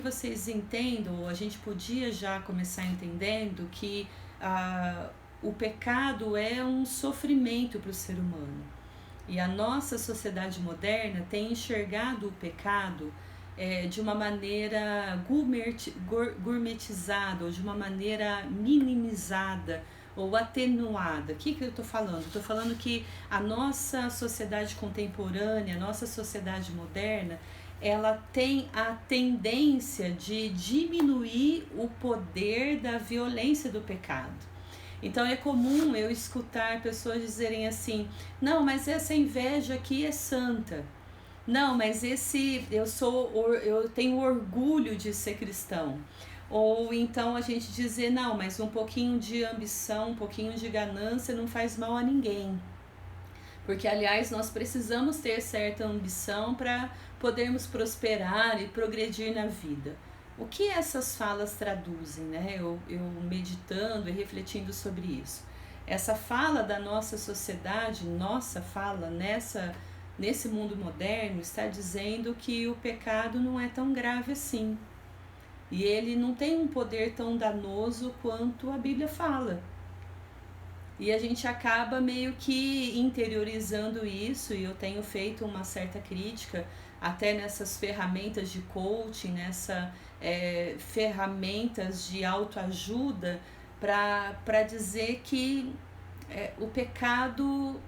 Vocês entendam, a gente podia já começar entendendo que o pecado é um sofrimento para o ser humano. E a nossa sociedade moderna tem enxergado o pecado de uma maneira gourmetizada, ou de uma maneira minimizada ou atenuada. O que eu estou falando? Estou falando que a nossa sociedade contemporânea, a nossa sociedade moderna, ela tem a tendência de diminuir o poder da violência do pecado. Então é comum eu escutar pessoas dizerem assim: não, mas essa inveja aqui é santa. Não, mas eu tenho orgulho de ser cristão. Ou então a gente dizer: não, mas um pouquinho de ambição, um pouquinho de ganância não faz mal a ninguém. Porque, aliás, nós precisamos ter certa ambição para podermos prosperar e progredir na vida. O que essas falas traduzem, né? Eu meditando e refletindo sobre isso. Essa fala da nossa sociedade, nossa fala nesse mundo moderno, está dizendo que o pecado não é tão grave assim. E ele não tem um poder tão danoso quanto a Bíblia fala. E a gente acaba meio que interiorizando isso, e eu tenho feito uma certa crítica até nessas ferramentas de coaching, ferramentas de autoajuda, para dizer que o pecado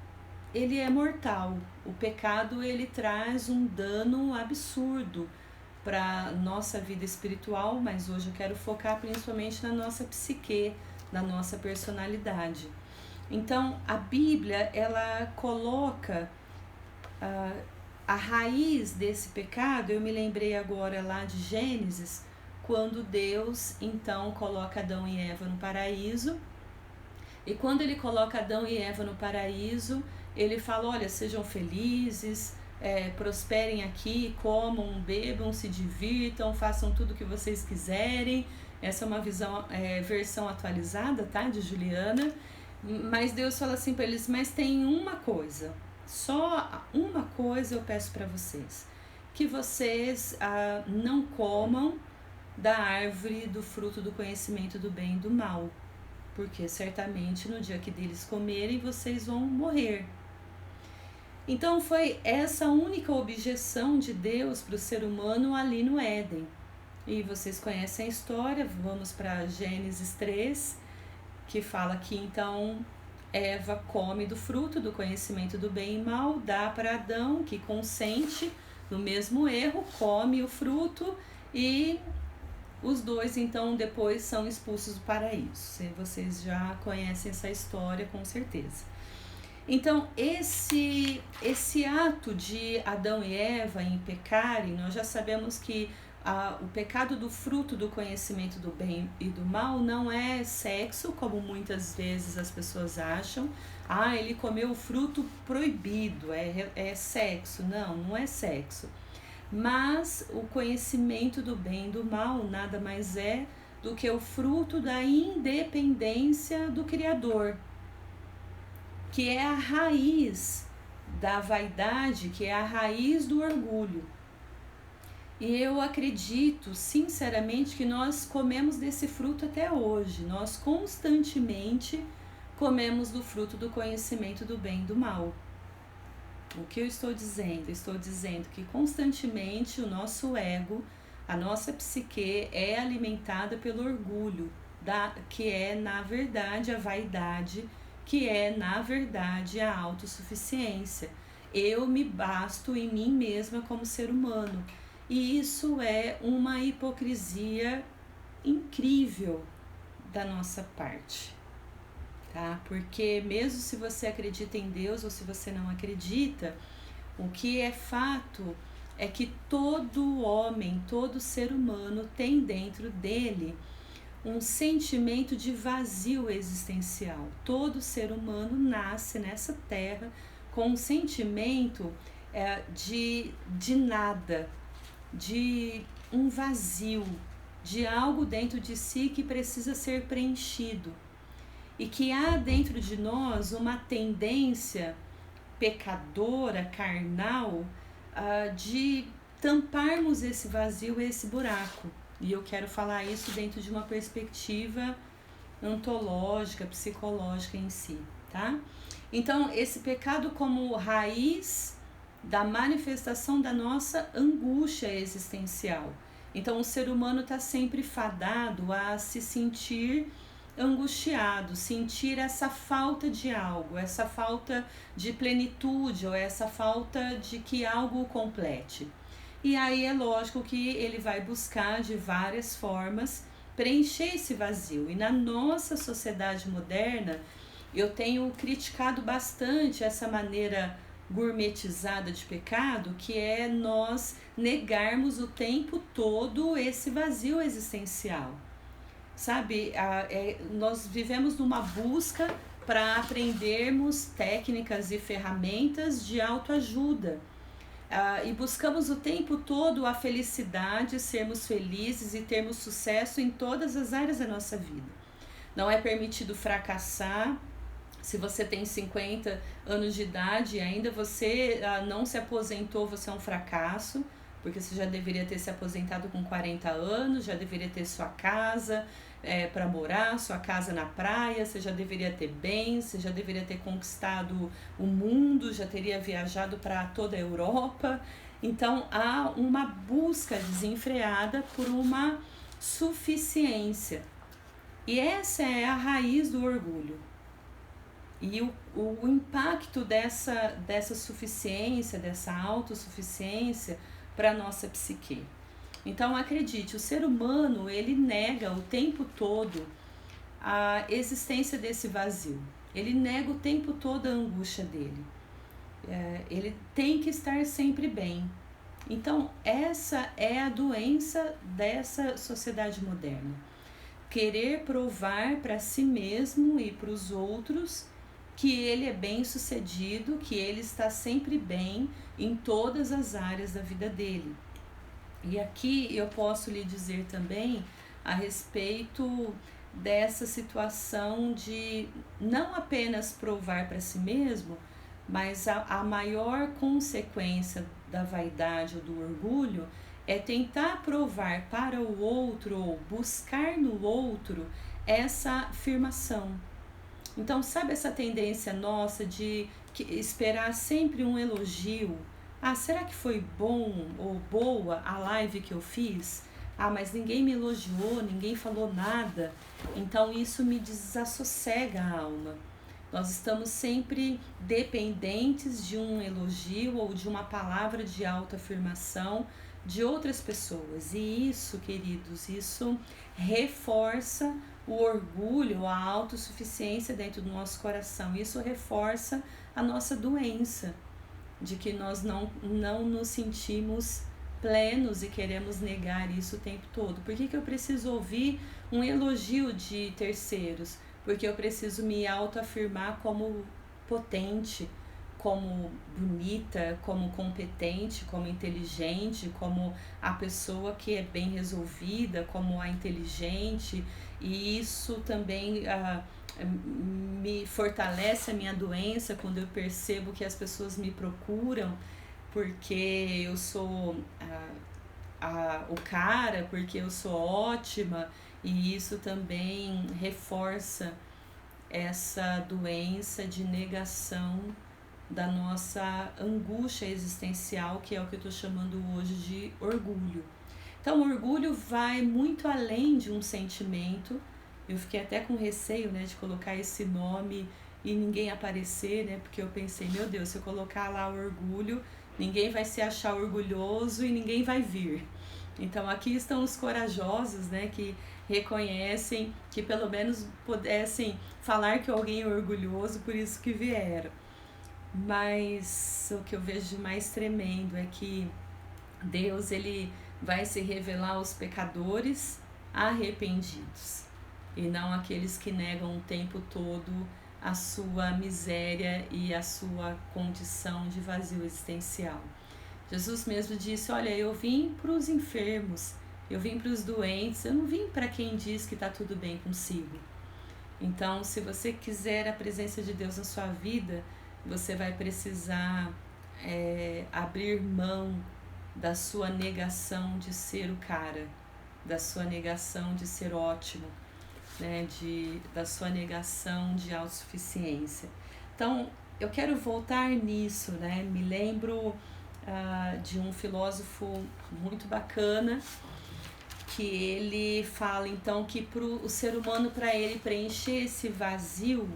ele é mortal. O pecado ele traz um dano absurdo para nossa vida espiritual, mas hoje eu quero focar principalmente na nossa psique, na nossa personalidade. Então, a Bíblia, ela coloca a raiz desse pecado. Eu me lembrei agora lá de Gênesis, quando Deus, então, coloca Adão e Eva no paraíso. E quando ele coloca Adão e Eva no paraíso, ele fala: olha, sejam felizes, prosperem aqui, comam, bebam, se divirtam, façam tudo o que vocês quiserem. Essa é uma versão atualizada, tá, de Juliana. Mas Deus fala assim para eles: mas tem uma coisa, só uma coisa eu peço para vocês, que vocês não comam da árvore do fruto do conhecimento do bem e do mal, porque certamente no dia que deles comerem vocês vão morrer. Então foi essa única objeção de Deus para o ser humano ali no Éden. E vocês conhecem a história, vamos para Gênesis 3, que fala que então Eva come do fruto do conhecimento do bem e mal, dá para Adão, que consente no mesmo erro, come o fruto, e os dois então depois são expulsos do paraíso. Vocês já conhecem essa história com certeza. Então esse ato de Adão e Eva em pecarem, nós já sabemos que o pecado do fruto do conhecimento do bem e do mal não é sexo, como muitas vezes as pessoas acham. Ele comeu o fruto proibido, é sexo. Não, não é sexo. Mas o conhecimento do bem e do mal nada mais é do que o fruto da independência do Criador, que é a raiz da vaidade, que é a raiz do orgulho. E eu acredito, sinceramente, que nós comemos desse fruto até hoje. Nós constantemente comemos do fruto do conhecimento do bem e do mal. O que eu estou dizendo? Estou dizendo que constantemente o nosso ego, a nossa psique é alimentada pelo orgulho, que é, na verdade, a vaidade, que é, na verdade, a autossuficiência. Eu me basto em mim mesma como ser humano. E isso é uma hipocrisia incrível da nossa parte, tá? Porque mesmo se você acredita em Deus ou se você não acredita, o que é fato é que todo homem, todo ser humano tem dentro dele um sentimento de vazio existencial. Todo ser humano nasce nessa terra com um sentimento de nada, de um vazio, de algo dentro de si que precisa ser preenchido. E que há dentro de nós uma tendência pecadora, carnal, de tamparmos esse vazio, esse buraco. E eu quero falar isso dentro de uma perspectiva ontológica, psicológica em si, tá? Então, esse pecado como raiz da manifestação da nossa angústia existencial. Então, o ser humano está sempre fadado a se sentir angustiado, sentir essa falta de algo, essa falta de plenitude ou essa falta de que algo o complete. E aí é lógico que ele vai buscar de várias formas preencher esse vazio. E na nossa sociedade moderna, eu tenho criticado bastante essa maneira gourmetizada de pecado, que é nós negarmos o tempo todo esse vazio existencial. Sabe, nós vivemos numa busca para aprendermos técnicas e ferramentas de autoajuda. E buscamos o tempo todo a felicidade, sermos felizes e termos sucesso em todas as áreas da nossa vida. Não é permitido fracassar. Se você tem 50 anos de idade e ainda você não se aposentou, você é um fracasso, porque você já deveria ter se aposentado com 40 anos, já deveria ter sua casa para morar, sua casa na praia, você já deveria ter bens, você já deveria ter conquistado o mundo, já teria viajado para toda a Europa. Então há uma busca desenfreada por uma suficiência. E essa é a raiz do orgulho. E o impacto dessa suficiência, dessa autossuficiência para a nossa psique. Então acredite, o ser humano ele nega o tempo todo a existência desse vazio. Ele nega o tempo todo a angústia dele. Ele tem que estar sempre bem. Então essa é a doença dessa sociedade moderna. Querer provar para si mesmo e para os outros que ele é bem sucedido, que ele está sempre bem em todas as áreas da vida dele. E aqui eu posso lhe dizer também a respeito dessa situação de não apenas provar para si mesmo, mas a maior consequência da vaidade ou do orgulho é tentar provar para o outro ou buscar no outro essa afirmação. Então, sabe essa tendência nossa de esperar sempre um elogio? Será que foi bom ou boa a live que eu fiz? Mas ninguém me elogiou, ninguém falou nada. Então, isso me desassossega a alma. Nós estamos sempre dependentes de um elogio ou de uma palavra de autoafirmação de outras pessoas. E isso, queridos, isso reforça o orgulho, a autossuficiência dentro do nosso coração. Isso reforça a nossa doença, de que nós não nos sentimos plenos e queremos negar isso o tempo todo. Por que eu preciso ouvir um elogio de terceiros? Porque eu preciso me autoafirmar como potente, como bonita, como competente, como inteligente, como a pessoa que é bem resolvida, como a inteligente. E isso também me fortalece a minha doença quando eu percebo que as pessoas me procuram porque eu sou o cara, porque eu sou ótima, e isso também reforça essa doença de negação da nossa angústia existencial, que é o que eu estou chamando hoje de orgulho. Então, o orgulho vai muito além de um sentimento. Eu fiquei até com receio, né, de colocar esse nome e ninguém aparecer, né, porque eu pensei, meu Deus, se eu colocar lá o orgulho, ninguém vai se achar orgulhoso e ninguém vai vir. Então, aqui estão os corajosos, né, que reconhecem que pelo menos pudessem falar que alguém é orgulhoso, por isso que vieram. Mas o que eu vejo de mais tremendo é que Deus, ele vai se revelar aos pecadores arrependidos e não aqueles que negam o tempo todo a sua miséria e a sua condição de vazio existencial. Jesus mesmo disse, olha, eu vim para os enfermos, eu vim para os doentes, eu não vim para quem diz que está tudo bem consigo. Então, se você quiser a presença de Deus na sua vida, você vai precisar abrir mão da sua negação de ser o cara, da sua negação de ser ótimo, né, da sua negação de autossuficiência. Então, eu quero voltar nisso, né? Me lembro de um filósofo muito bacana, que ele fala então que o ser humano, para ele preencher esse vazio,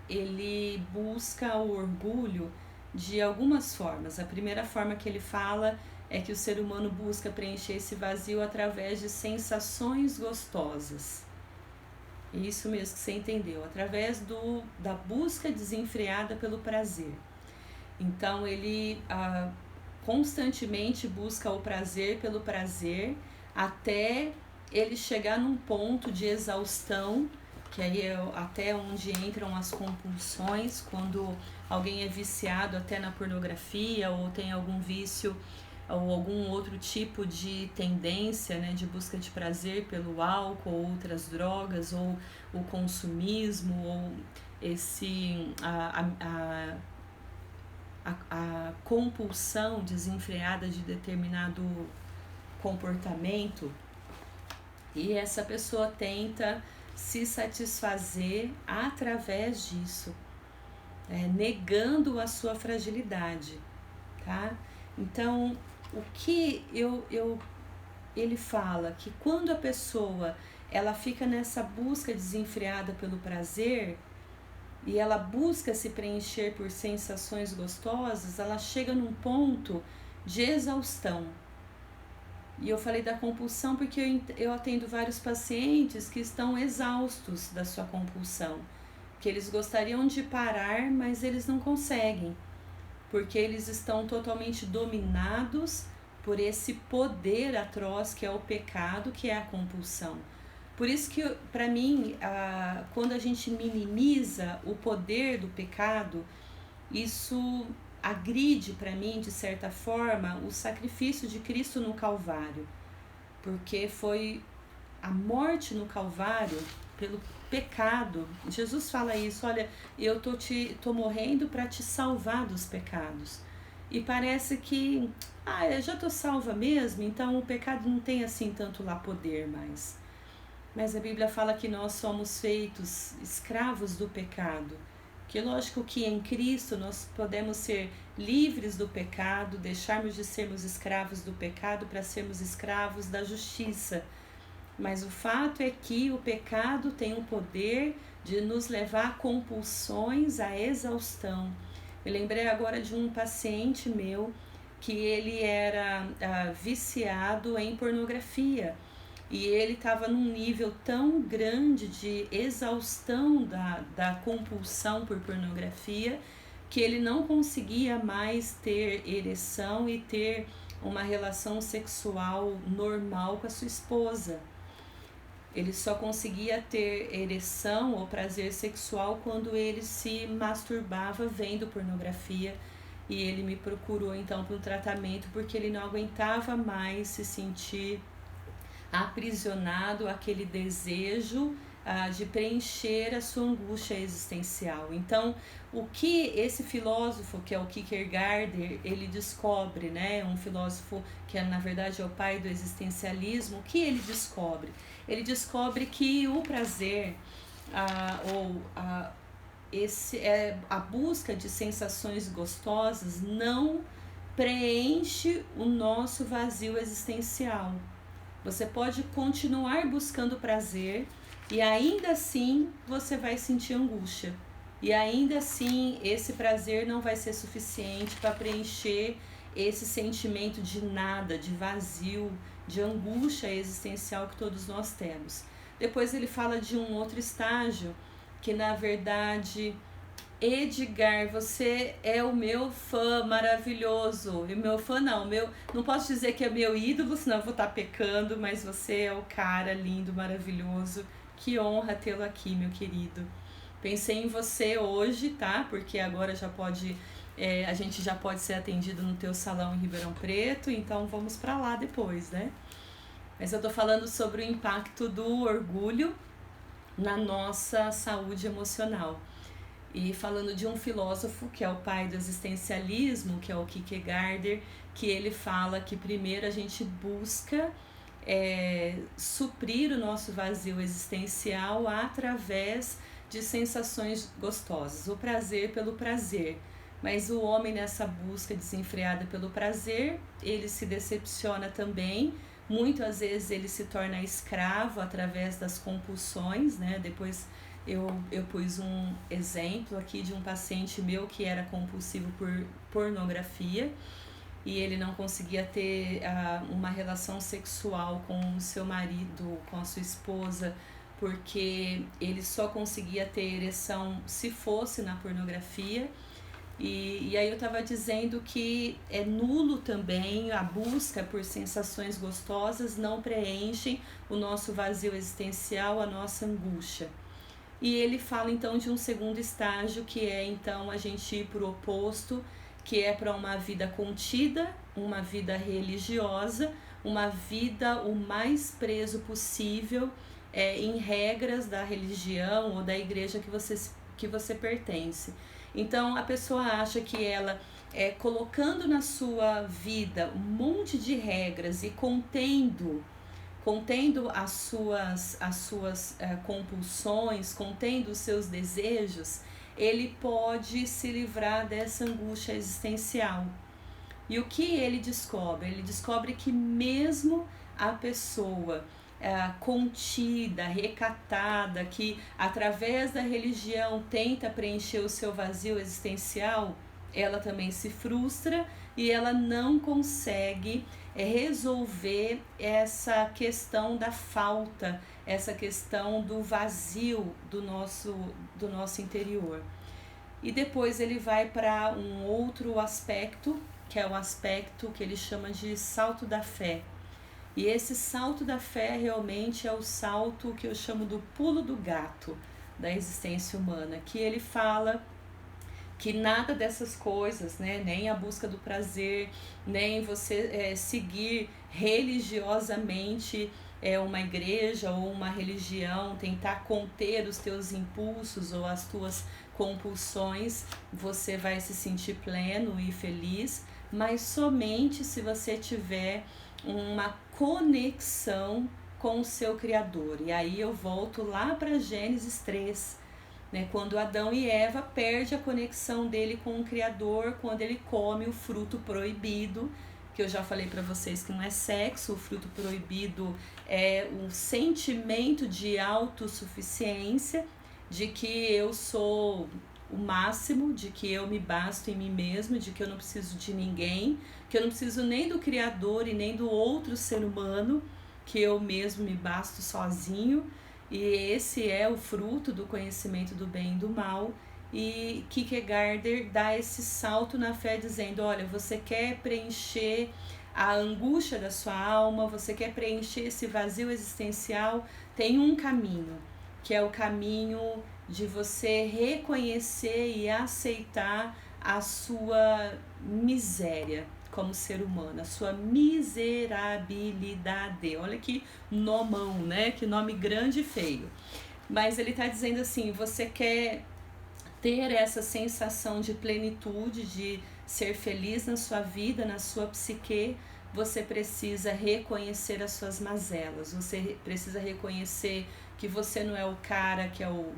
ele busca o orgulho de algumas formas. A primeira forma que ele fala é que o ser humano busca preencher esse vazio através de sensações gostosas. Isso mesmo que você entendeu, através da busca desenfreada pelo prazer. Então ele constantemente busca o prazer pelo prazer, até ele chegar num ponto de exaustão, que aí é até onde entram as compulsões, quando alguém é viciado até na pornografia, ou tem algum vício ou algum outro tipo de tendência, né, de busca de prazer pelo álcool ou outras drogas, ou o consumismo, ou a compulsão desenfreada de determinado comportamento, e essa pessoa tenta se satisfazer através disso, negando a sua fragilidade, tá? Então, o que ele fala que quando a pessoa ela fica nessa busca desenfreada pelo prazer e ela busca se preencher por sensações gostosas, ela chega num ponto de exaustão. E eu falei da compulsão porque eu atendo vários pacientes que estão exaustos da sua compulsão, que eles gostariam de parar, mas eles não conseguem, porque eles estão totalmente dominados por esse poder atroz que é o pecado, que é a compulsão. Por isso que, para mim, quando a gente minimiza o poder do pecado, isso agride, para mim, de certa forma, o sacrifício de Cristo no Calvário. Porque foi a morte no Calvário pelo pecado. Jesus fala isso, olha, eu tô morrendo para te salvar dos pecados. E parece que, eu já tô salva mesmo, então o pecado não tem assim tanto lá poder mais. Mas a Bíblia fala que nós somos feitos escravos do pecado. Que lógico que em Cristo nós podemos ser livres do pecado, deixarmos de sermos escravos do pecado para sermos escravos da justiça. Mas o fato é que o pecado tem o poder de nos levar a compulsões, a exaustão. Eu lembrei agora de um paciente meu que ele era viciado em pornografia. E ele estava num nível tão grande de exaustão da compulsão por pornografia que ele não conseguia mais ter ereção e ter uma relação sexual normal com a sua esposa. Ele só conseguia ter ereção ou prazer sexual quando ele se masturbava vendo pornografia. E ele me procurou então para um tratamento porque ele não aguentava mais se sentir aprisionado àquele desejo de preencher a sua angústia existencial. Então, o que esse filósofo, que é o Kierkegaard, ele descobre, né? Um filósofo que na verdade é o pai do existencialismo, o que ele descobre? Ele descobre que o prazer, a busca de sensações gostosas não preenche o nosso vazio existencial. Você pode continuar buscando prazer e ainda assim você vai sentir angústia. E ainda assim esse prazer não vai ser suficiente para preencher esse sentimento de nada, de vazio, de angústia existencial que todos nós temos. Depois ele fala de um outro estágio que na verdade... Edgar, você é o meu fã maravilhoso. E meu fã não posso dizer que é meu ídolo, senão eu vou estar pecando, mas você é o cara lindo, maravilhoso. Que honra tê-lo aqui, meu querido. Pensei em você hoje, tá? Porque agora já pode, a gente já pode ser atendido no teu salão em Ribeirão Preto, então vamos pra lá depois, né? Mas eu tô falando sobre o impacto do orgulho na nossa saúde emocional. E falando de um filósofo que é o pai do existencialismo, que é o Kierkegaard, que ele fala que primeiro a gente busca suprir o nosso vazio existencial através de sensações gostosas, o prazer pelo prazer. Mas o homem, nessa busca desenfreada pelo prazer, ele se decepciona também. Muitas vezes ele se torna escravo através das compulsões, né? Depois eu pus um exemplo aqui de um paciente meu que era compulsivo por pornografia, e ele não conseguia ter uma relação sexual com o seu marido, com a sua esposa, porque ele só conseguia ter ereção se fosse na pornografia. E aí eu estava dizendo que é nulo também a busca por sensações gostosas, não preenchem o nosso vazio existencial, a nossa angústia. E ele fala então de um segundo estágio, que é então a gente ir para o oposto, que é para uma vida contida, uma vida religiosa, uma vida o mais preso possível em regras da religião ou da igreja que você pertence. Então a pessoa acha que ela, colocando na sua vida um monte de regras e contendo as suas compulsões, contendo os seus desejos, ele pode se livrar dessa angústia existencial. E o que ele descobre? Ele descobre que mesmo a pessoa contida, recatada, que através da religião tenta preencher o seu vazio existencial, ela também se frustra e ela não consegue resolver essa questão da falta, essa questão do vazio do nosso interior. E depois ele vai para um outro aspecto, que é o aspecto que ele chama de salto da fé. E esse salto da fé realmente é o salto que eu chamo do pulo do gato da existência humana, que ele fala que nada dessas coisas, né, nem a busca do prazer, nem você seguir religiosamente uma igreja ou uma religião, tentar conter os teus impulsos ou as tuas compulsões, você vai se sentir pleno e feliz, mas somente se você tiver uma conexão com o seu Criador. E aí eu volto lá para Gênesis 3, né, quando Adão e Eva perdem a conexão dele com o Criador, quando ele come o fruto proibido, que eu já falei para vocês que não é sexo, o fruto proibido é um sentimento de autossuficiência, de que eu sou o máximo, de que eu me basto em mim mesmo, de que eu não preciso de ninguém, que eu não preciso nem do Criador e nem do outro ser humano, que eu mesmo me basto sozinho. E esse é o fruto do conhecimento do bem e do mal. E Kierkegaard dá esse salto na fé dizendo, olha, você quer preencher a angústia da sua alma, você quer preencher esse vazio existencial, tem um caminho, que é o caminho de você reconhecer e aceitar a sua miséria como ser humano, a sua miserabilidade. Olha que nomão, né? Que nome grande e feio. Mas ele está dizendo assim, você quer ter essa sensação de plenitude, de ser feliz na sua vida, na sua psique, você precisa reconhecer as suas mazelas, você precisa reconhecer que você não é o cara que é o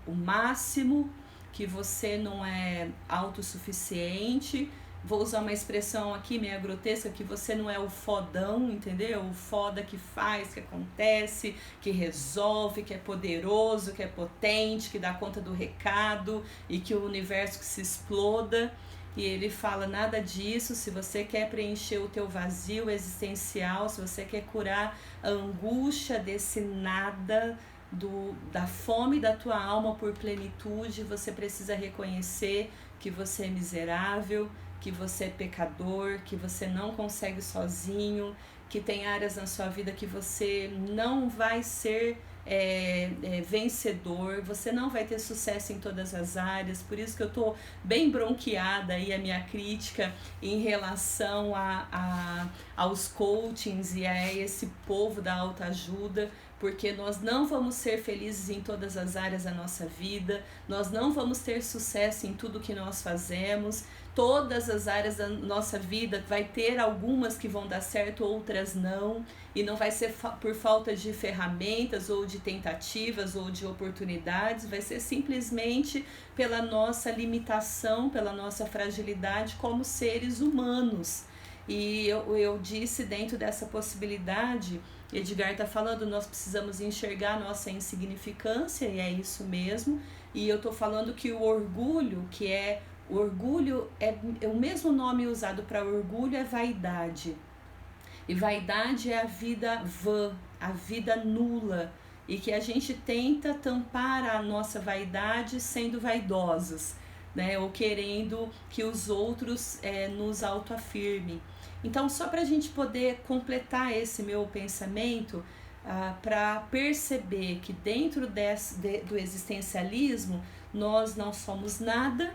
máximo, que você não é autossuficiente. Vou usar uma expressão aqui meio grotesca, que você não é o fodão, entendeu? O foda que faz, que acontece, que resolve, que é poderoso, que é potente, que dá conta do recado e que o universo que se exploda. E ele fala nada disso. Se você quer preencher o teu vazio existencial, se você quer curar a angústia desse nada, da fome da tua alma por plenitude, você precisa reconhecer que você é miserável, que você é pecador, que você não consegue sozinho, que tem áreas na sua vida que você não vai ser vencedor, você não vai ter sucesso em todas as áreas. Por isso que eu tô bem bronqueada aí a minha crítica em relação aos coachings e a esse povo da autoajuda, porque nós não vamos ser felizes em todas as áreas da nossa vida, nós não vamos ter sucesso em tudo que nós fazemos. Todas as áreas da nossa vida vai ter algumas que vão dar certo, outras não, e não vai ser por falta de ferramentas ou de tentativas ou de oportunidades, vai ser simplesmente pela nossa limitação, pela nossa fragilidade como seres humanos. E eu disse, dentro dessa possibilidade, Edgar está falando, nós precisamos enxergar a nossa insignificância, e é isso mesmo. E eu estou falando que o orgulho, o orgulho é o mesmo nome usado para orgulho, é vaidade. E vaidade é a vida vã, a vida nula, e que a gente tenta tampar a nossa vaidade sendo vaidosos, né? Ou querendo que os outros nos autoafirmem. Então, só para a gente poder completar esse meu pensamento, para perceber que dentro do existencialismo nós não somos nada,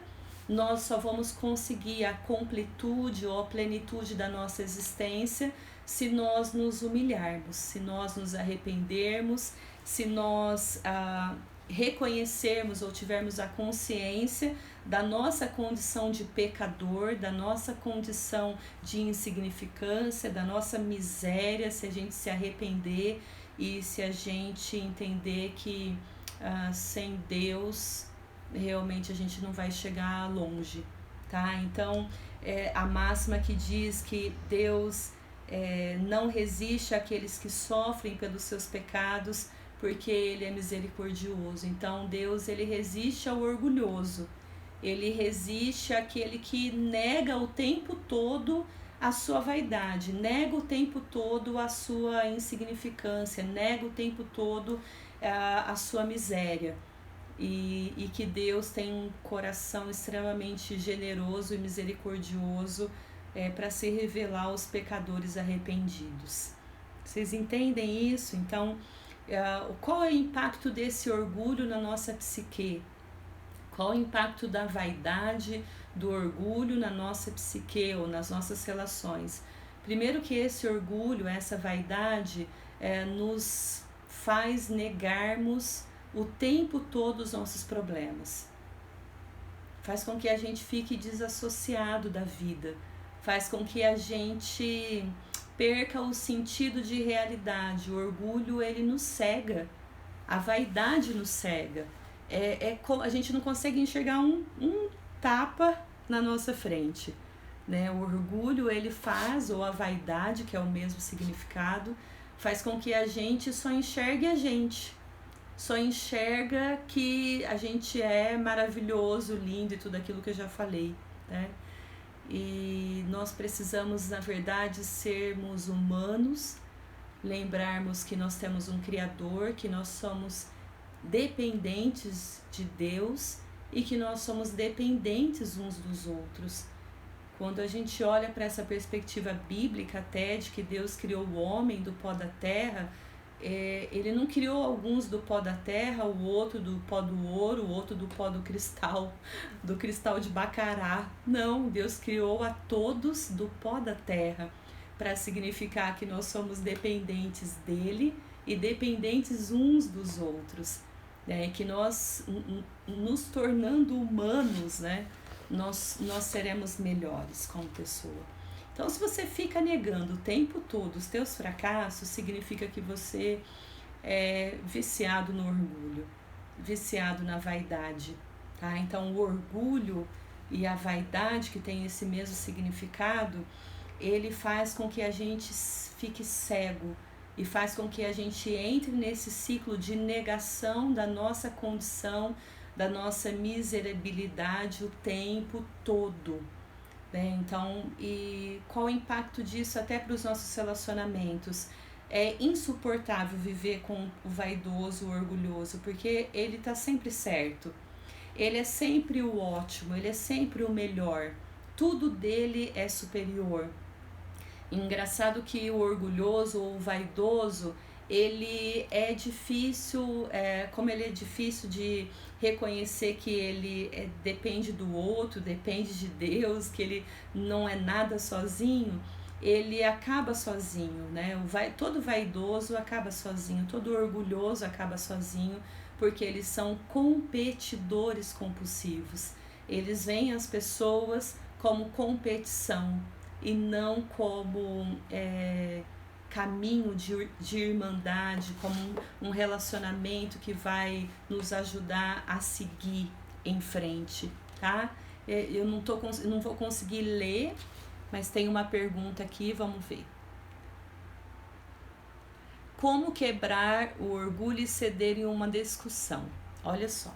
nós só vamos conseguir a completude ou a plenitude da nossa existência se nós nos humilharmos, se nós nos arrependermos, se nós reconhecermos ou tivermos a consciência da nossa condição de pecador, da nossa condição de insignificância, da nossa miséria, se a gente se arrepender e se a gente entender que sem Deus realmente a gente não vai chegar longe, tá? Então, a máxima que diz que Deus não resiste àqueles que sofrem pelos seus pecados, porque Ele é misericordioso. Então, Deus, Ele resiste ao orgulhoso, Ele resiste àquele que nega o tempo todo a sua vaidade, nega o tempo todo a sua insignificância, nega o tempo todo a sua miséria. E que Deus tem um coração extremamente generoso e misericordioso para se revelar aos pecadores arrependidos. Vocês entendem isso? Então, qual é o impacto desse orgulho na nossa psique? Qual o impacto da vaidade, do orgulho na nossa psique ou nas nossas relações? Primeiro que esse orgulho, essa vaidade, nos faz negarmos o tempo todo os nossos problemas. Faz com que a gente fique desassociado da vida. Faz com que a gente perca o sentido de realidade. O orgulho, ele nos cega. A vaidade nos cega. A gente não consegue enxergar um tapa na nossa frente, né? O orgulho, ele faz, ou a vaidade, que é o mesmo significado, faz com que a gente só enxergue a gente. Só enxerga que a gente é maravilhoso, lindo e tudo aquilo que eu já falei, né? E nós precisamos, na verdade, sermos humanos, lembrarmos que nós temos um Criador, que nós somos dependentes de Deus e que nós somos dependentes uns dos outros. Quando a gente olha para essa perspectiva bíblica até de que Deus criou o homem do pó da terra, ele não criou alguns do pó da terra, o outro do pó do ouro, o outro do pó do cristal de Bacará. Não, Deus criou a todos do pó da terra, para significar que nós somos dependentes dele e dependentes uns dos outros, né? Que nós, nos tornando humanos, né, nós seremos melhores como pessoa. Então, se você fica negando o tempo todo os teus fracassos, significa que você é viciado no orgulho, viciado na vaidade, tá? Então, o orgulho e a vaidade, que tem esse mesmo significado, ele faz com que a gente fique cego e faz com que a gente entre nesse ciclo de negação da nossa condição, da nossa miserabilidade o tempo todo. Então, e qual o impacto disso até para os nossos relacionamentos? É insuportável viver com o vaidoso, o orgulhoso, porque ele está sempre certo, ele é sempre o ótimo, ele é sempre o melhor, tudo dele é superior. Engraçado que o orgulhoso ou o vaidoso, ele é difícil, como ele é difícil de reconhecer que ele depende do outro, depende de Deus, que ele não é nada sozinho, ele acaba sozinho, né? Todo vaidoso acaba sozinho, todo orgulhoso acaba sozinho, porque eles são competidores compulsivos. Eles veem as pessoas como competição e não como caminho de irmandade, como um relacionamento que vai nos ajudar a seguir em frente, tá? Eu não vou conseguir ler, mas tem uma pergunta aqui, vamos ver. Como quebrar o orgulho e ceder em uma discussão? Olha só.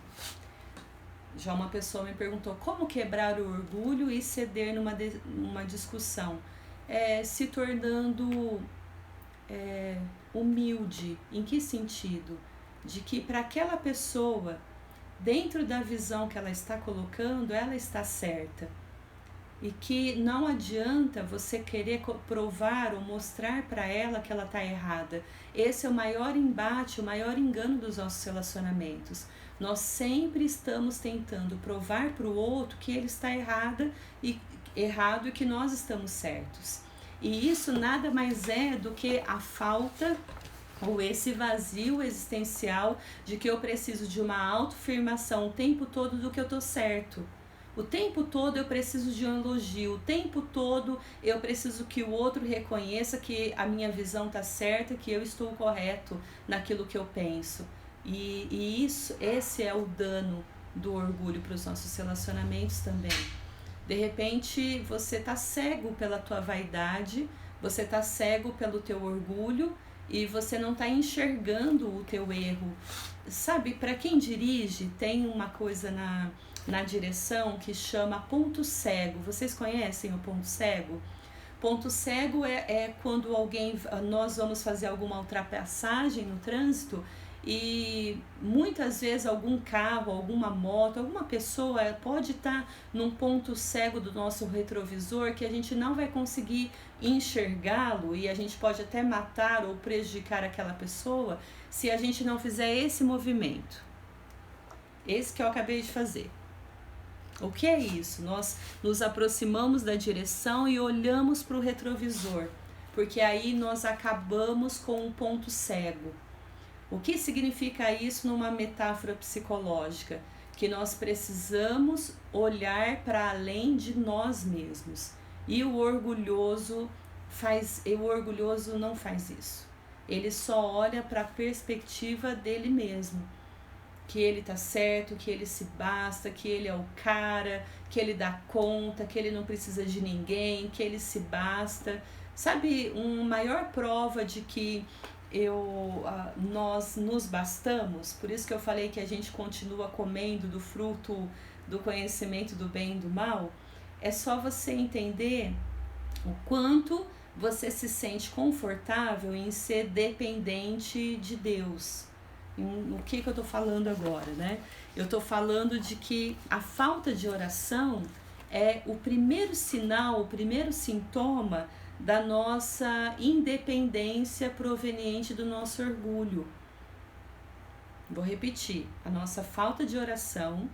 Já uma pessoa me perguntou como quebrar o orgulho e ceder numa discussão. Se tornando humilde. Em que sentido? De que para aquela pessoa, dentro da visão que ela está colocando, ela está certa. E que não adianta você querer provar ou mostrar para ela que ela está errada. Esse é o maior embate, o maior engano dos nossos relacionamentos. Nós sempre estamos tentando provar para o outro que ele está errado e que nós estamos certos. E isso nada mais é do que a falta ou esse vazio existencial de que eu preciso de uma autoafirmação o tempo todo do que eu estou certo. O tempo todo eu preciso de um elogio, o tempo todo eu preciso que o outro reconheça que a minha visão está certa, que eu estou correto naquilo que eu penso. E esse é o dano do orgulho para os nossos relacionamentos também. De repente você está cego pela tua vaidade, você está cego pelo teu orgulho e você não está enxergando o teu erro. Sabe, para quem dirige, tem uma coisa na direção que chama ponto cego. Vocês conhecem o ponto cego? Ponto cego é quando nós vamos fazer alguma ultrapassagem no trânsito e muitas vezes algum carro, alguma moto, alguma pessoa pode estar num ponto cego do nosso retrovisor que a gente não vai conseguir enxergá-lo e a gente pode até matar ou prejudicar aquela pessoa se a gente não fizer esse movimento. Esse que eu acabei de fazer. O que é isso? Nós nos aproximamos da direção e olhamos para o retrovisor, porque aí nós acabamos com um ponto cego. O que significa isso numa metáfora psicológica? Que nós precisamos olhar para além de nós mesmos. E o orgulhoso não faz isso. Ele só olha para a perspectiva dele mesmo. Que ele tá certo, que ele se basta, que ele é o cara, que ele dá conta, que ele não precisa de ninguém, que ele se basta. Sabe, uma maior prova de que nós nos bastamos, por isso que eu falei que a gente continua comendo do fruto do conhecimento do bem e do mal, é só você entender o quanto você se sente confortável em ser dependente de Deus. O que eu estou falando agora, né? Eu estou falando de que a falta de oração é o primeiro sinal, o primeiro sintoma da nossa independência proveniente do nosso orgulho. Vou repetir, a nossa falta de oração,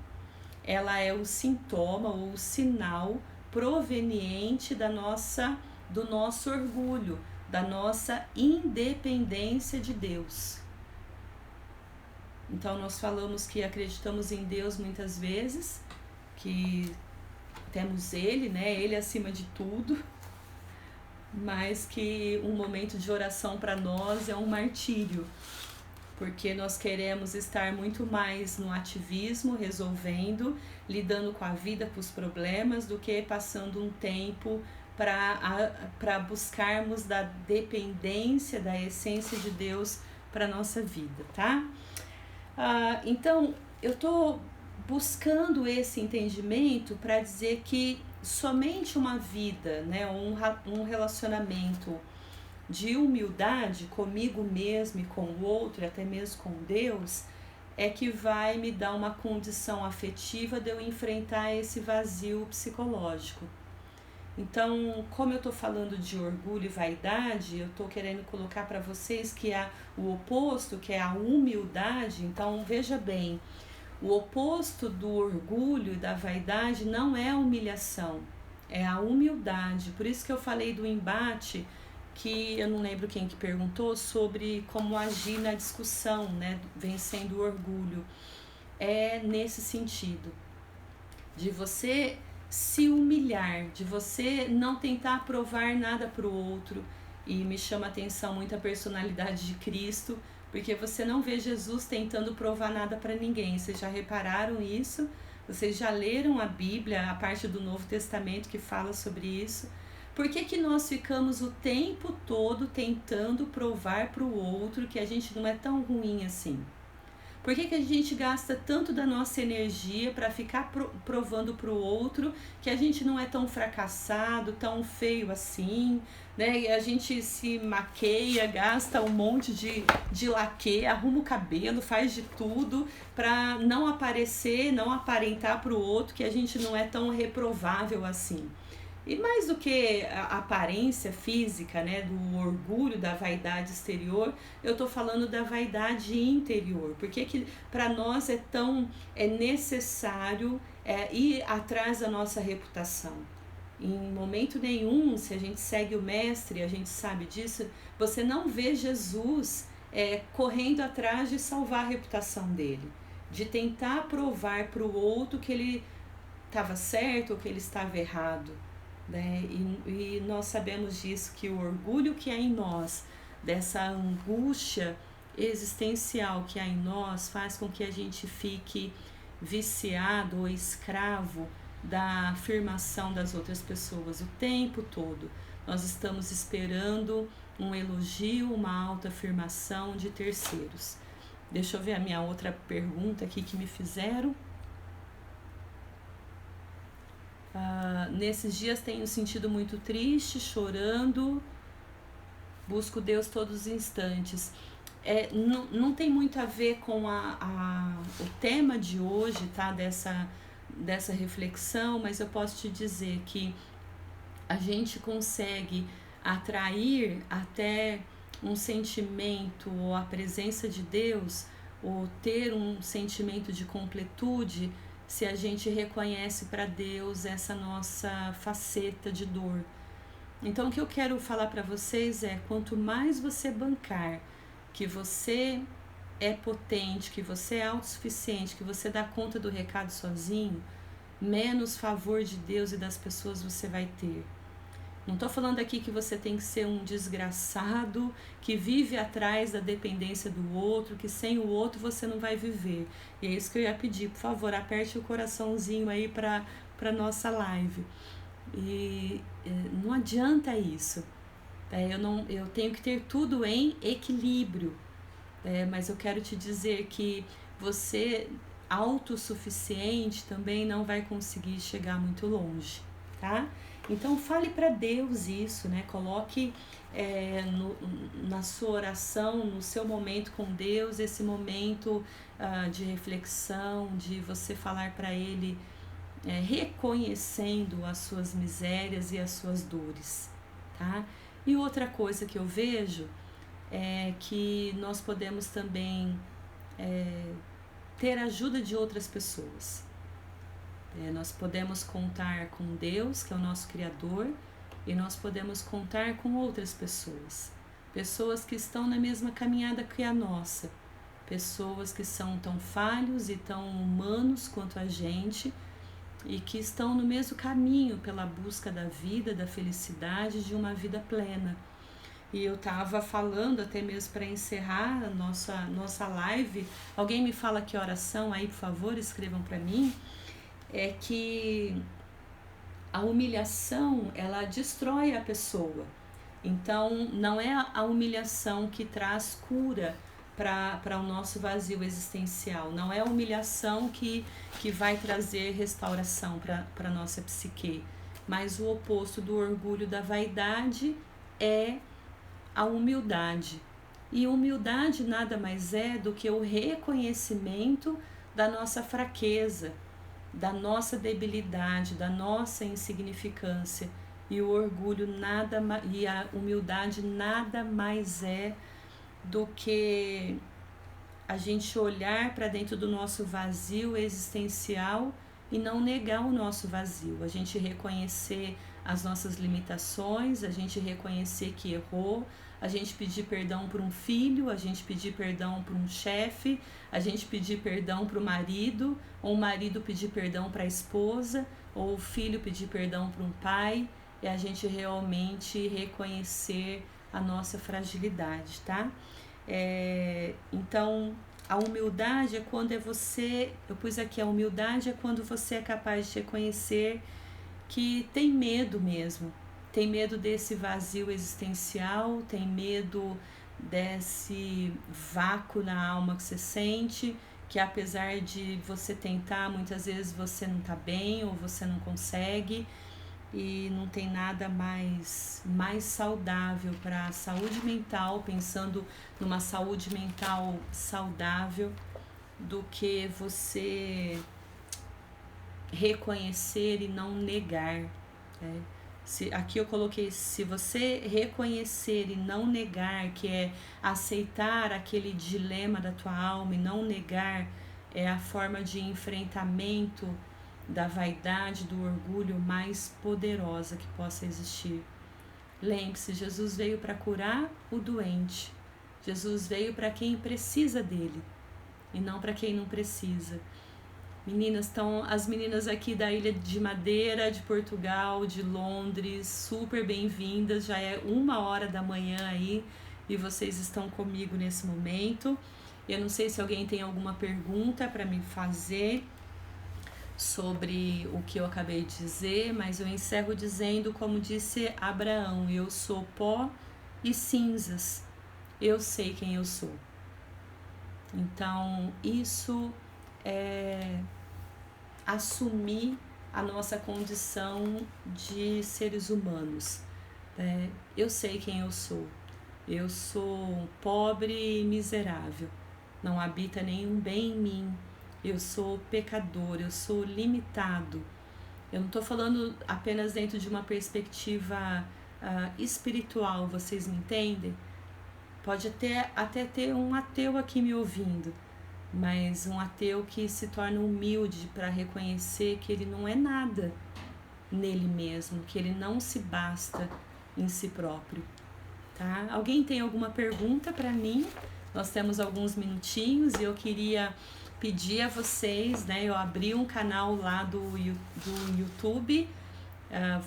ela é o sintoma ou o sinal proveniente do nosso orgulho, da nossa independência de Deus. Então nós falamos que acreditamos em Deus muitas vezes, que temos Ele, né? Ele acima de tudo, mas que um momento de oração para nós é um martírio, porque nós queremos estar muito mais no ativismo, resolvendo, lidando com a vida, com os problemas, do que passando um tempo para buscarmos da dependência, da essência de Deus para a nossa vida, tá? Então, eu estou buscando esse entendimento para dizer que somente uma vida, né, um relacionamento de humildade comigo mesmo e com o outro, e até mesmo com Deus, é que vai me dar uma condição afetiva de eu enfrentar esse vazio psicológico. Então, como eu estou falando de orgulho e vaidade, eu estou querendo colocar para vocês que há o oposto, que é a humildade. Então, veja bem, o oposto do orgulho e da vaidade não é a humilhação, é a humildade. Por isso que eu falei do embate, que eu não lembro quem que perguntou, sobre como agir na discussão, né, vencendo o orgulho. É nesse sentido, de você se humilhar, de você não tentar provar nada para o outro. E me chama a atenção muito a personalidade de Cristo, porque você não vê Jesus tentando provar nada para ninguém. Vocês já repararam isso? Vocês já leram a Bíblia, a parte do Novo Testamento que fala sobre isso? Por que que nós ficamos o tempo todo tentando provar para o outro que a gente não é tão ruim assim? Por que que a gente gasta tanto da nossa energia para ficar provando para o outro que a gente não é tão fracassado, tão feio assim, né? E a gente se maqueia, gasta um monte de laque, arruma o cabelo, faz de tudo para não aparecer, não aparentar para o outro que a gente não é tão reprovável assim. E mais do que a aparência física, né, do orgulho, da vaidade exterior, eu estou falando da vaidade interior. Porque que para nós é necessário ir atrás da nossa reputação. Em momento nenhum, se a gente segue o mestre, a gente sabe disso, você não vê Jesus correndo atrás de salvar a reputação dele, de tentar provar para o outro que ele estava certo ou que ele estava errado. Né? E nós sabemos disso, que o orgulho que há em nós, dessa angústia existencial que há em nós, faz com que a gente fique viciado ou escravo da afirmação das outras pessoas o tempo todo. Nós estamos esperando um elogio, uma autoafirmação de terceiros. Deixa eu ver a minha outra pergunta aqui que me fizeram. Nesses dias tenho sentido muito triste, chorando, busco Deus todos os instantes. Não tem muito a ver com o tema de hoje, tá? Dessa reflexão, mas eu posso te dizer que a gente consegue atrair até um sentimento ou a presença de Deus, ou ter um sentimento de completude, se a gente reconhece para Deus essa nossa faceta de dor. Então, o que eu quero falar para vocês é: quanto mais você bancar que você é potente, que você é autossuficiente, que você dá conta do recado sozinho, menos favor de Deus e das pessoas você vai ter. Não estou falando aqui que você tem que ser um desgraçado que vive atrás da dependência do outro, que sem o outro você não vai viver. E é isso que eu ia pedir, por favor, aperte o coraçãozinho aí para nossa live. E não adianta isso. Eu tenho que ter tudo em equilíbrio. Mas eu quero te dizer que você, autossuficiente, também não vai conseguir chegar muito longe, tá? Então fale para Deus isso, né? Coloque na sua oração, no seu momento com Deus, esse momento de reflexão, de você falar para Ele, reconhecendo as suas misérias e as suas dores, tá? E outra coisa que eu vejo é que nós podemos também ter a ajuda de outras pessoas. Nós podemos contar com Deus, que é o nosso Criador, e nós podemos contar com outras pessoas. Pessoas que estão na mesma caminhada que a nossa. Pessoas que são tão falhos e tão humanos quanto a gente, e que estão no mesmo caminho pela busca da vida, da felicidade, de uma vida plena. E eu estava falando, até mesmo para encerrar a nossa live, alguém me fala que oração aí, por favor, escrevam para mim. É que a humilhação, ela destrói a pessoa. Então, não é a humilhação que traz cura para o nosso vazio existencial. Não é a humilhação que vai trazer restauração para a nossa psique. Mas o oposto do orgulho, da vaidade, é a humildade. E humildade nada mais é do que o reconhecimento da nossa fraqueza, da nossa debilidade, da nossa insignificância. e o orgulho e a humildade nada mais é do que a gente olhar para dentro do nosso vazio existencial e não negar o nosso vazio, a gente reconhecer as nossas limitações, a gente reconhecer que errou, a gente pedir perdão por um filho, a gente pedir perdão por um chefe, a gente pedir perdão para o marido, ou o marido pedir perdão para a esposa, ou o filho pedir perdão para um pai, e a gente realmente reconhecer a nossa fragilidade, tá? Então, a humildade é quando eu pus aqui, a humildade é quando você é capaz de reconhecer que tem medo mesmo, tem medo desse vazio existencial, tem medo desse vácuo na alma que você sente, que apesar de você tentar, muitas vezes você não tá bem ou você não consegue, e não tem nada mais saudável para a saúde mental, pensando numa saúde mental saudável, do que você reconhecer e não negar. Aqui eu coloquei, se você reconhecer e não negar, que é aceitar aquele dilema da tua alma e não negar, é a forma de enfrentamento da vaidade, do orgulho mais poderosa que possa existir. Lembre-se, Jesus veio para curar o doente. Jesus veio para quem precisa dele e não para quem não precisa. Meninas, estão as meninas aqui da Ilha de Madeira, de Portugal, de Londres, super bem-vindas. Já é 1h da manhã aí e vocês estão comigo nesse momento. Eu não sei se alguém tem alguma pergunta para me fazer sobre o que eu acabei de dizer, mas eu encerro dizendo, como disse Abraão: eu sou pó e cinzas, eu sei quem eu sou. Então, isso é assumir a nossa condição de seres humanos. Eu sei quem eu sou pobre e miserável, não habita nenhum bem em mim, eu sou pecador, eu sou limitado. Eu não estou falando apenas dentro de uma perspectiva espiritual, vocês me entendem? Pode até ter um ateu aqui me ouvindo, mas um ateu que se torna humilde para reconhecer que ele não é nada nele mesmo, que ele não se basta em si próprio. Tá? Alguém tem alguma pergunta para mim? Nós temos alguns minutinhos e eu queria pedir a vocês, né? Eu abri um canal lá do YouTube,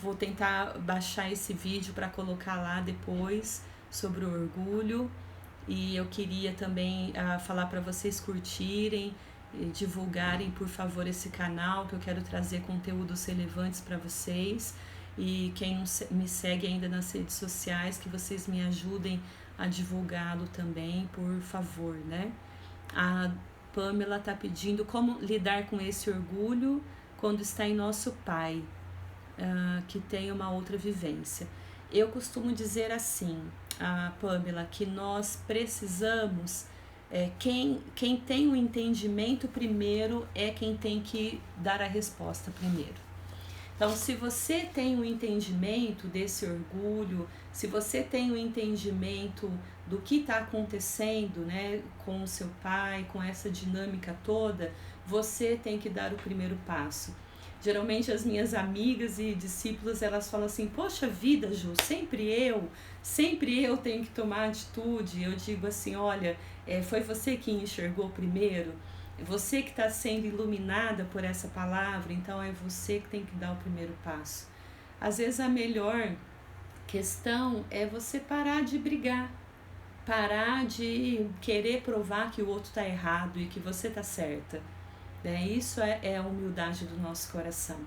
vou tentar baixar esse vídeo para colocar lá depois sobre o orgulho, e eu queria também falar para vocês curtirem e divulgarem, por favor, esse canal, que eu quero trazer conteúdos relevantes para vocês. E quem não me segue ainda nas redes sociais, que vocês me ajudem a divulgá-lo também, por favor, né? A Pamela está pedindo como lidar com esse orgulho quando está em nosso pai, que tem uma outra vivência. Eu costumo dizer assim, Pamela, que nós precisamos, quem tem o entendimento primeiro é quem tem que dar a resposta primeiro. Então, se você tem o entendimento desse orgulho, se você tem o entendimento do que está acontecendo, né, com o seu pai, com essa dinâmica toda, você tem que dar o primeiro passo. Geralmente as minhas amigas e discípulas, elas falam assim: poxa vida, Ju, sempre eu tenho que tomar atitude. Eu digo assim: olha, foi você que enxergou primeiro? Você que está sendo iluminada por essa palavra, então é você que tem que dar o primeiro passo. Às vezes a melhor questão é você parar de brigar, parar de querer provar que o outro está errado e que você está certa. Isso é a humildade do nosso coração.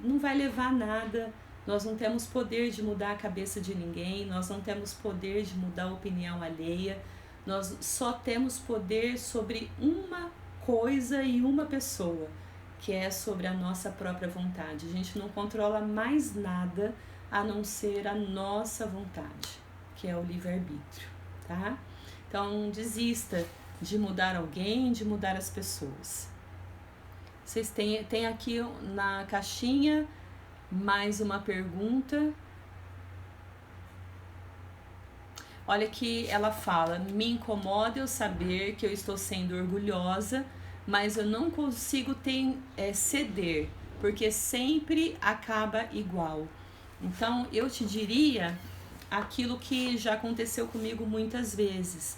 Não vai levar nada, nós não temos poder de mudar a cabeça de ninguém, nós não temos poder de mudar a opinião alheia. Nós só temos poder sobre uma coisa e uma pessoa, que é sobre a nossa própria vontade. A gente não controla mais nada a não ser a nossa vontade, que é o livre-arbítrio, tá? Então, desista de mudar alguém, de mudar as pessoas. Vocês têm aqui na caixinha Mais uma pergunta. Olha que ela fala: me incomoda eu saber que eu estou sendo orgulhosa, mas eu não consigo ceder, porque sempre acaba igual. Então eu te diria aquilo que já aconteceu comigo muitas vezes,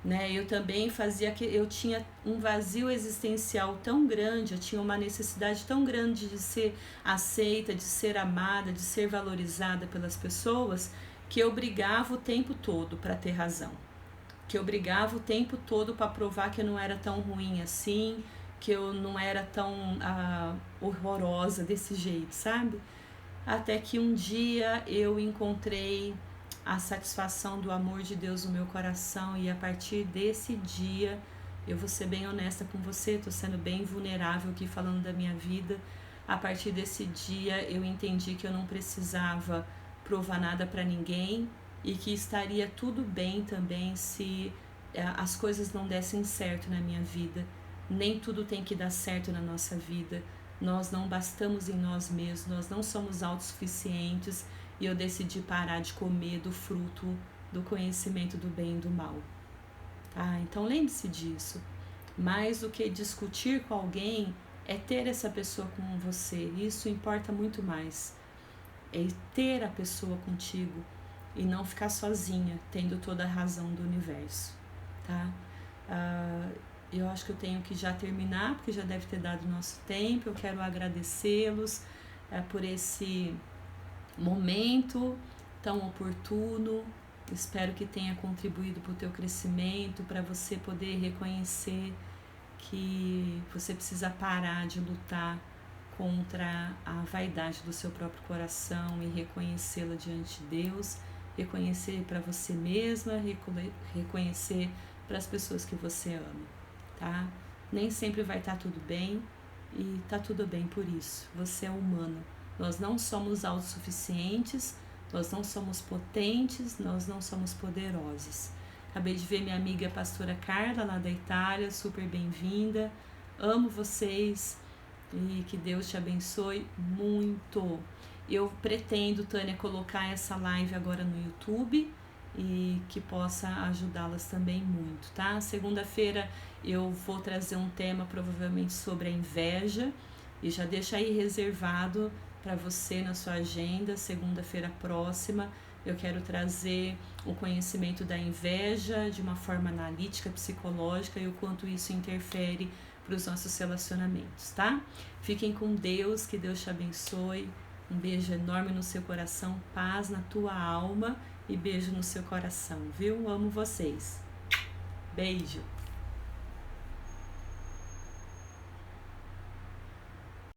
né? Eu também eu tinha um vazio existencial tão grande, eu tinha uma necessidade tão grande de ser aceita, de ser amada, de ser valorizada pelas pessoas, que eu brigava o tempo todo para ter razão, que eu brigava o tempo todo para provar que eu não era tão ruim assim, que eu não era tão horrorosa desse jeito, sabe? Até que um dia eu encontrei a satisfação do amor de Deus no meu coração, e a partir desse dia, eu vou ser bem honesta com você, tô sendo bem vulnerável aqui falando da minha vida. A partir desse dia eu entendi que eu não precisava provar nada para ninguém e que estaria tudo bem também se as coisas não dessem certo na minha vida. Nem tudo tem que dar certo na nossa vida. Nós não bastamos em nós mesmos, nós não somos autossuficientes, e eu decidi parar de comer do fruto do conhecimento do bem e do mal. Então lembre-se disso. Mais do que discutir com alguém, é ter essa pessoa com você. Isso importa muito mais. É ter a pessoa contigo e não ficar sozinha, tendo toda a razão do universo, tá? Eu acho que eu tenho que já terminar, porque já deve ter dado nosso tempo. Eu quero agradecê-los por esse momento tão oportuno. Espero que tenha contribuído para o teu crescimento, para você poder reconhecer que você precisa parar de lutar contra a vaidade do seu próprio coração e reconhecê-la diante de Deus, reconhecer para você mesma, reconhecer para as pessoas que você ama, tá? Nem sempre vai estar tudo bem, e tá tudo bem por isso. Você é humano. Nós não somos autossuficientes, nós não somos potentes, nós não somos poderosos. Acabei de ver minha amiga pastora Carla, lá da Itália, super bem-vinda. Amo vocês e que Deus te abençoe muito. Eu pretendo, Tânia, colocar essa live agora no YouTube e que possa ajudá-las também muito, tá? Segunda-feira eu vou trazer um tema provavelmente sobre a inveja, e já deixa aí reservado para você na sua agenda. Segunda-feira próxima eu quero trazer o conhecimento da inveja de uma forma analítica, psicológica, e o quanto isso interfere para os nossos relacionamentos, tá? Fiquem com Deus, que Deus te abençoe. Um beijo enorme no seu coração, paz na tua alma e beijo no seu coração, viu? Amo vocês. Beijo.